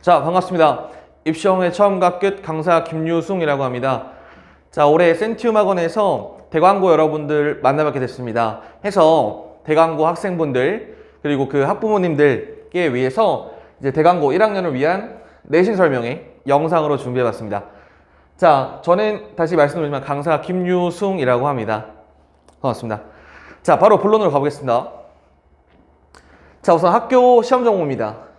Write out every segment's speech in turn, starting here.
자, 반갑습니다. 입시영의 처음과 끝 강사 김유승이라고 합니다. 자, 올해 센티움 학원에서 대광고 여러분들 만나뵙게 됐습니다. 해서 대광고 학생분들 그리고 그 학부모님들께 위해서 이제 대광고 1학년을 위한 내신 설명회 영상으로 준비해봤습니다. 자, 저는 다시 말씀드리지만 강사 김유승이라고 합니다. 반갑습니다. 자, 바로 본론으로 가보겠습니다. 자, 우선 학교 시험 정보입니다.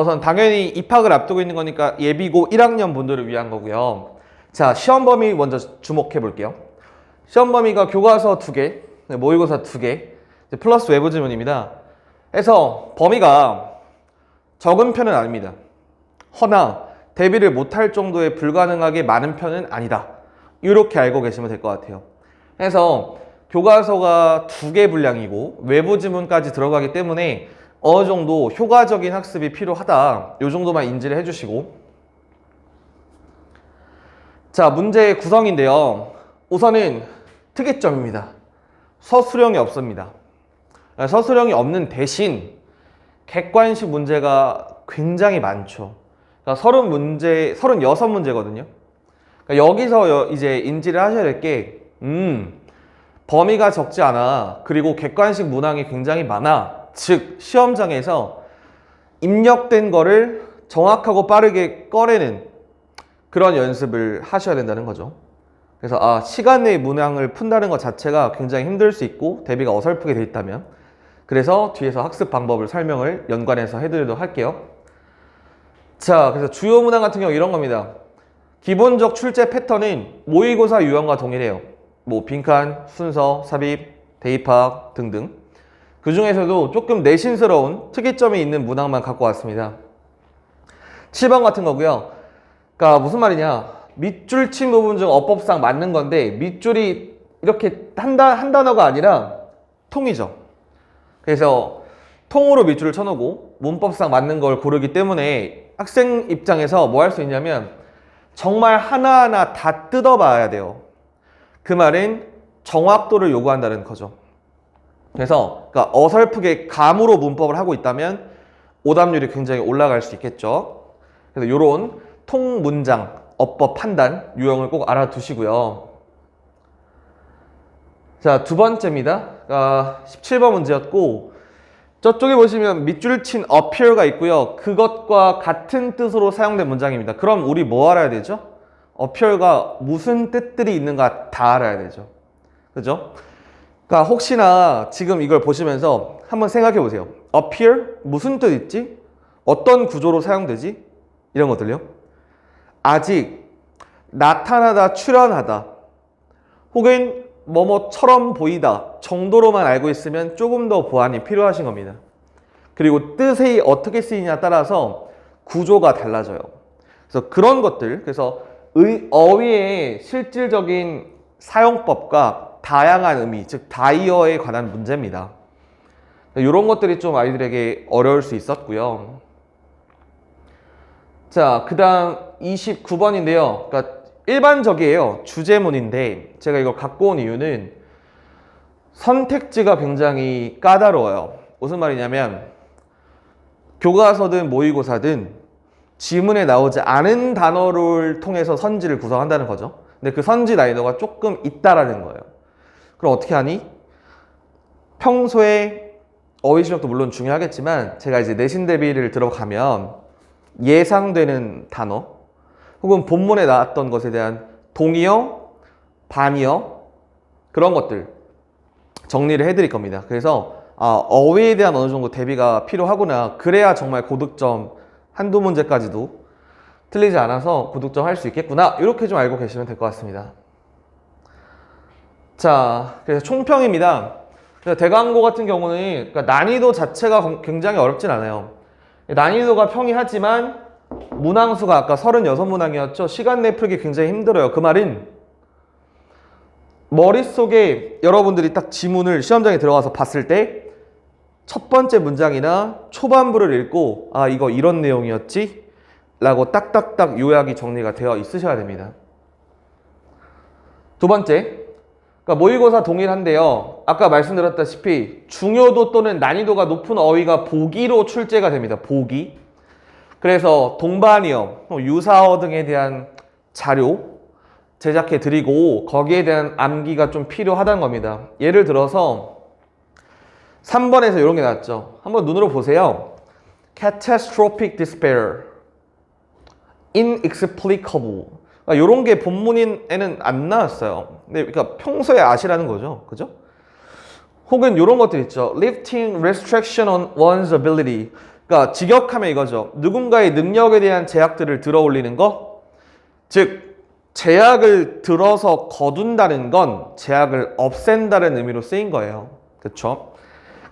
우선 당연히 입학을 앞두고 있는 거니까 예비고 1학년 분들을 위한 거고요. 자, 시험 범위 먼저 주목해 볼게요. 시험 범위가 교과서 2개, 모의고사 2개, 플러스 외부 지문입니다. 해서 범위가 적은 편은 아닙니다. 허나 대비를 못할 정도의 불가능하게 많은 편은 아니다. 이렇게 알고 계시면 될 것 같아요. 해서 교과서가 2개 분량이고 외부 지문까지 들어가기 때문에 어느 정도 효과적인 학습이 필요하다. 이 정도만 인지를 해주시고, 자, 문제 구성인데요. 우선은 특이점입니다. 서술형이 없습니다. 서술형이 없는 대신 객관식 문제가 굉장히 많죠. 그러니까 36문제거든요. 그러니까 여기서 이제 인지를 하셔야 될 게, 범위가 적지 않아. 그리고 객관식 문항이 굉장히 많아. 즉, 시험장에서 입력된 거를 정확하고 빠르게 꺼내는 그런 연습을 하셔야 된다는 거죠. 그래서 시간 내에 문항을 푼다는 것 자체가 굉장히 힘들 수 있고 대비가 어설프게 돼 있다면, 그래서 뒤에서 학습 방법을 설명을 연관해서 해드리도록 할게요. 자, 그래서 주요 문항 같은 경우 이런 겁니다. 기본적 출제 패턴은 모의고사 유형과 동일해요. 뭐 빈칸, 순서, 삽입, 대입학 등등. 그 중에서도 조금 내신스러운 특이점이 있는 문항만 갖고 왔습니다. 7번 같은 거고요. 그러니까 무슨 말이냐, 밑줄 친 부분 중 어법상 맞는 건데 밑줄이 이렇게 한 단어가 아니라 통이죠. 그래서 통으로 밑줄을 쳐놓고 문법상 맞는 걸 고르기 때문에 학생 입장에서 뭐 할 수 있냐면 정말 하나하나 다 뜯어봐야 돼요. 그 말은 정확도를 요구한다는 거죠. 그래서 그러니까 어설프게 감으로 문법을 하고 있다면 오답률이 굉장히 올라갈 수 있겠죠. 그래서 이런 통문장, 어법 판단 유형을 꼭 알아두시고요. 자, 두 번째입니다. 17번 문제였고, 저쪽에 보시면 밑줄 친 appear가 있고요. 그것과 같은 뜻으로 사용된 문장입니다. 그럼 우리 뭐 알아야 되죠? appear가 무슨 뜻들이 있는가 다 알아야 되죠. 그죠? 그러니까 혹시나 지금 이걸 보시면서 한번 생각해 보세요. appear? 무슨 뜻 있지? 어떤 구조로 사용되지? 이런 것들요. 아직, 나타나다, 출현하다, 혹은 뭐뭐처럼 보이다 정도로만 알고 있으면 조금 더 보완이 필요하신 겁니다. 그리고 뜻이 어떻게 쓰이냐에 따라서 구조가 달라져요. 그래서 그런 것들, 그래서 어휘의 실질적인 사용법과 다양한 의미, 즉 다이어에 관한 문제입니다. 이런 것들이 좀 아이들에게 어려울 수 있었고요. 자, 그 다음 29번인데요. 그러니까 일반적이에요. 주제문인데 제가 이걸 갖고 온 이유는 선택지가 굉장히 까다로워요. 무슨 말이냐면 교과서든 모의고사든 지문에 나오지 않은 단어를 통해서 선지를 구성한다는 거죠. 근데 그 선지 난이도가 조금 있다라는 거예요. 그럼 어떻게 하니? 평소에 어휘 실력도 물론 중요하겠지만 제가 이제 내신 대비를 들어가면 예상되는 단어 혹은 본문에 나왔던 것에 대한 동의어, 반의어 그런 것들 정리를 해드릴 겁니다. 그래서 어휘에 대한 어느 정도 대비가 필요하구나. 그래야 정말 고득점 한두 문제까지도 틀리지 않아서 고득점 할 수 있겠구나. 이렇게 좀 알고 계시면 될 것 같습니다. 자, 그래서 총평입니다. 대광고 같은 경우는 그러니까 난이도 자체가 굉장히 어렵진 않아요. 난이도가 평이하지만 문항수가 아까 36문항이었죠. 시간 내 풀기 굉장히 힘들어요. 그 말은 머릿속에 여러분들이 딱 지문을 시험장에 들어가서 봤을 때 첫 번째 문장이나 초반부를 읽고 이거 이런 내용이었지? 라고 딱딱딱 요약이 정리가 되어 있으셔야 됩니다. 두 번째, 그러니까 모의고사 동일한데요. 아까 말씀드렸다시피 중요도 또는 난이도가 높은 어휘가 보기로 출제가 됩니다. 보기. 그래서 동반이어, 유사어 등에 대한 자료 제작해 드리고 거기에 대한 암기가 좀 필요하다는 겁니다. 예를 들어서 3번에서 이런 게 나왔죠. 한번 눈으로 보세요. Catastrophic despair, inexplicable. 이런 게 본문에는 안 나왔어요. 근데 그러니까 평소에 아시라는 거죠. 그죠? 혹은 이런 것들 있죠. Lifting restriction on one's ability. 그러니까 직역하면 이거죠. 누군가의 능력에 대한 제약들을 들어 올리는 거. 즉 제약을 들어서 거둔다는 건 제약을 없앤다는 의미로 쓰인 거예요. 그렇죠?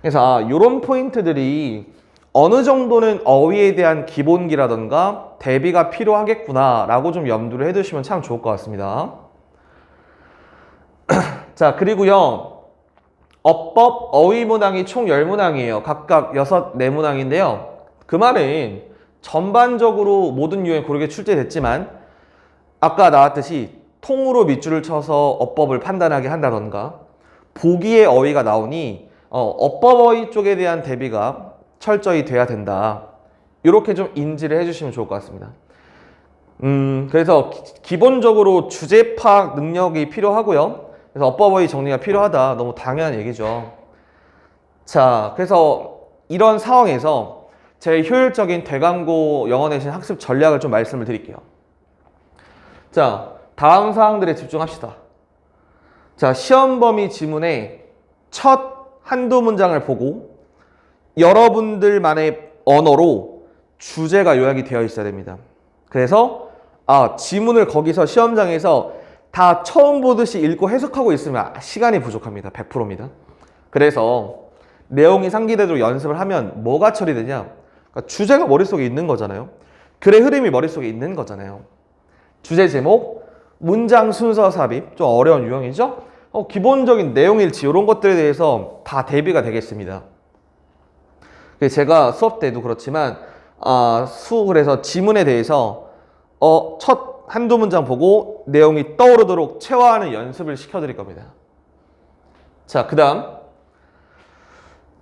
그래서 이런 포인트들이 어느 정도는 어휘에 대한 기본기라던가 대비가 필요하겠구나라고 좀 염두를 해두시면 참 좋을 것 같습니다. 자, 그리고요. 어법, 어휘문항이 총 10문항이에요. 각각 6, 4문항인데요. 그 말은 전반적으로 모든 유형에 고르게 출제됐지만 아까 나왔듯이 통으로 밑줄을 쳐서 어법을 판단하게 한다던가 보기의 어휘가 나오니 어법 어휘 쪽에 대한 대비가 철저히 돼야 된다. 이렇게 좀 인지를 해주시면 좋을 것 같습니다. 그래서 기본적으로 주제 파악 능력이 필요하고요. 그래서 어법 어휘 정리가 필요하다. 너무 당연한 얘기죠. 자, 그래서 이런 상황에서 제 효율적인 대강고 영어 내신 학습 전략을 좀 말씀을 드릴게요. 자, 다음 사항들에 집중합시다. 자, 시험 범위 지문의 첫 한두 문장을 보고 여러분들만의 언어로 주제가 요약이 되어 있어야 됩니다. 그래서 지문을 거기서 시험장에서 다 처음 보듯이 읽고 해석하고 있으면 시간이 부족합니다. 100%입니다. 그래서 내용이 상기되도록 연습을 하면 뭐가 처리되냐? 그러니까 주제가 머릿속에 있는 거잖아요. 글의 흐름이 머릿속에 있는 거잖아요. 주제 제목, 문장 순서 삽입, 좀 어려운 유형이죠? 기본적인 내용 일치 이런 것들에 대해서 다 대비가 되겠습니다. 제가 수업 때도 그렇지만 그래서 지문에 대해서 첫 한두 문장 보고 내용이 떠오르도록 체화하는 연습을 시켜드릴 겁니다. 자, 그 다음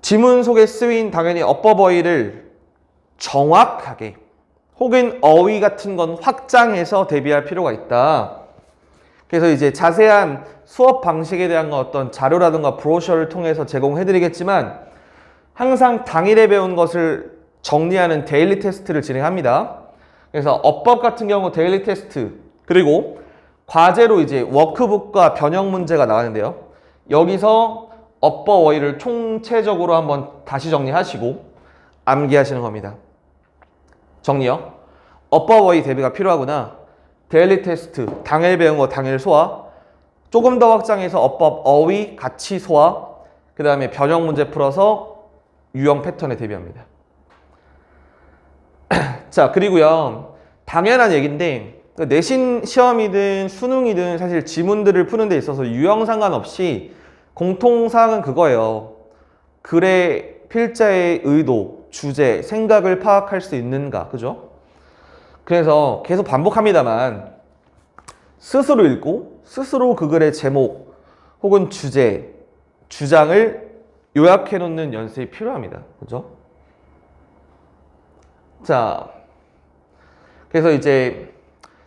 지문 속에 쓰인 당연히 어법 어휘를 정확하게 혹은 어휘 같은 건 확장해서 대비할 필요가 있다. 그래서 이제 자세한 수업 방식에 대한 어떤 자료라든가 브로셔를 통해서 제공해드리겠지만 항상 당일에 배운 것을 정리하는 데일리 테스트를 진행합니다. 그래서 어법 같은 경우 데일리 테스트 그리고 과제로 이제 워크북과 변형 문제가 나가는데요. 여기서 어법 어휘를 총체적으로 한번 다시 정리하시고 암기하시는 겁니다. 정리요. 어법 어휘 대비가 필요하구나. 데일리 테스트, 당일 배운 거 당일 소화, 조금 더 확장해서 어법 어휘 같이 소화, 그 다음에 변형 문제 풀어서 유형 패턴에 대비합니다. 자, 그리고요. 당연한 얘기인데 내신 시험이든 수능이든 사실 지문들을 푸는 데 있어서 유형 상관없이 공통사항은 그거예요. 글의 필자의 의도, 주제, 생각을 파악할 수 있는가, 그죠? 그래서 계속 반복합니다만 스스로 읽고 스스로 그 글의 제목 혹은 주제, 주장을 요약해 놓는 연습이 필요합니다. 그죠? 자, 그래서 이제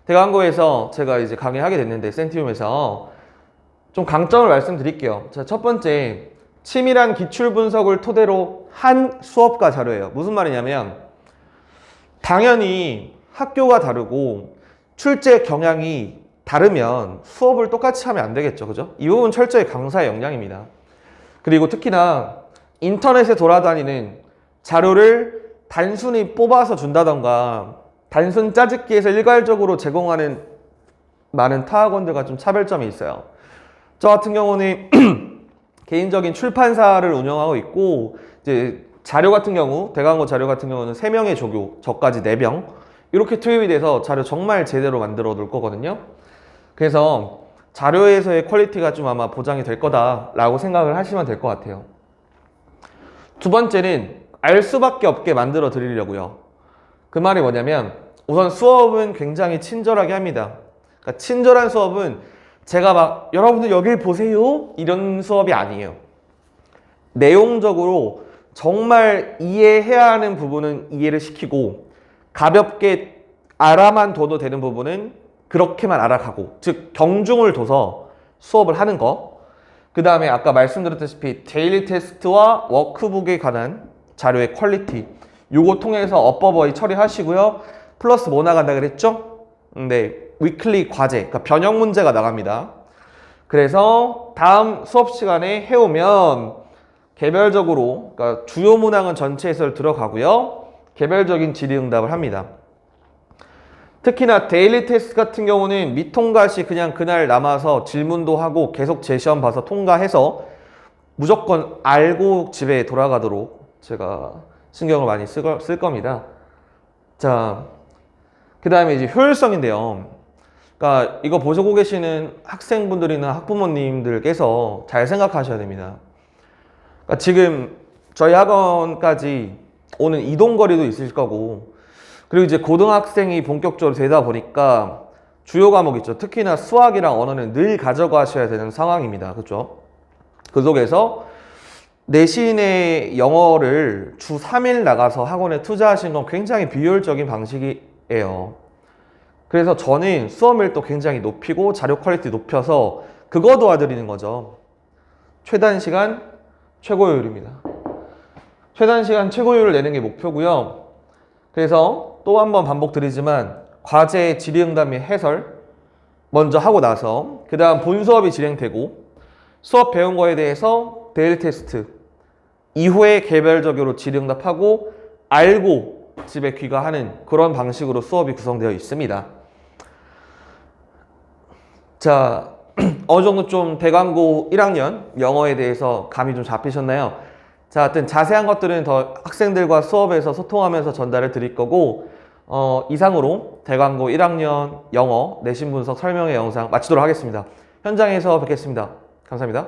대강고에서 제가 이제 강의하게 됐는데 센티움에서 좀 강점을 말씀드릴게요. 자, 첫 번째, 치밀한 기출 분석을 토대로 한 수업과 자료예요. 무슨 말이냐면 당연히 학교가 다르고 출제 경향이 다르면 수업을 똑같이 하면 안 되겠죠. 그죠? 이 부분 철저히 강사의 역량입니다. 그리고 특히나 인터넷에 돌아다니는 자료를 단순히 뽑아서 준다던가 단순 짜집기에서 일괄적으로 제공하는 많은 타학원들과 좀 차별점이 있어요. 저 같은 경우는 개인적인 출판사를 운영하고 있고 이제 자료 같은 경우 대강고 자료 같은 경우는 3명의 조교, 저까지 4명 이렇게 투입이 돼서 자료 정말 제대로 만들어 놓을 거거든요. 그래서 자료에서의 퀄리티가 좀 아마 보장이 될 거다라고 생각을 하시면 될 것 같아요. 두 번째는 알 수밖에 없게 만들어 드리려고요. 그 말이 뭐냐면 우선 수업은 굉장히 친절하게 합니다. 그러니까 친절한 수업은 제가 막 여러분들 여길 보세요 이런 수업이 아니에요. 내용적으로 정말 이해해야 하는 부분은 이해를 시키고 가볍게 알아만 둬도 되는 부분은 그렇게만 알아가고, 즉 경중을 둬서 수업을 하는 거. 그 다음에 아까 말씀드렸다시피 데일리 테스트와 워크북에 관한 자료의 퀄리티, 요거 통해서 업버버이 처리하시고요. 플러스 뭐 나간다 그랬죠? 네, 위클리 과제, 그러니까 변형 문제가 나갑니다. 그래서 다음 수업 시간에 해오면 개별적으로, 그러니까 주요 문항은 전체 해설 들어가고요. 개별적인 질의응답을 합니다. 특히나 데일리 테스트 같은 경우는 미통과 시 그냥 그날 남아서 질문도 하고 계속 제 시험 봐서 통과해서 무조건 알고 집에 돌아가도록 제가 신경을 많이 쓸 겁니다. 자, 그 다음에 이제 효율성인데요. 그러니까 이거 보시고 계시는 학생분들이나 학부모님들께서 잘 생각하셔야 됩니다. 그러니까 지금 저희 학원까지 오는 이동거리도 있을 거고, 그리고 이제 고등학생이 본격적으로 되다 보니까 주요 과목 있죠. 특히나 수학이랑 언어는 늘 가져가셔야 되는 상황입니다. 그렇죠? 그 속에서 내신의 영어를 주 3일 나가서 학원에 투자하신 건 굉장히 비효율적인 방식이에요. 그래서 저는 수업 밀도 굉장히 높이고 자료 퀄리티 높여서 그거 도와드리는 거죠. 최단 시간 최고효율입니다. 최단 시간 최고효율을 내는 게 목표고요. 그래서 또 한 번 반복드리지만 과제 질의응답 및 해설 먼저 하고 나서 그 다음 본 수업이 진행되고 수업 배운 거에 대해서 데일리 테스트 이후에 개별적으로 질의응답하고 알고 집에 귀가하는 그런 방식으로 수업이 구성되어 있습니다. 자, 어느 정도 좀 대강고 1학년 영어에 대해서 감이 좀 잡히셨나요? 자, 하여튼 자세한 것들은 더 학생들과 수업에서 소통하면서 전달을 드릴 거고, 이상으로 대강고 1학년 영어 내신 분석 설명회 영상 마치도록 하겠습니다. 현장에서 뵙겠습니다. 감사합니다.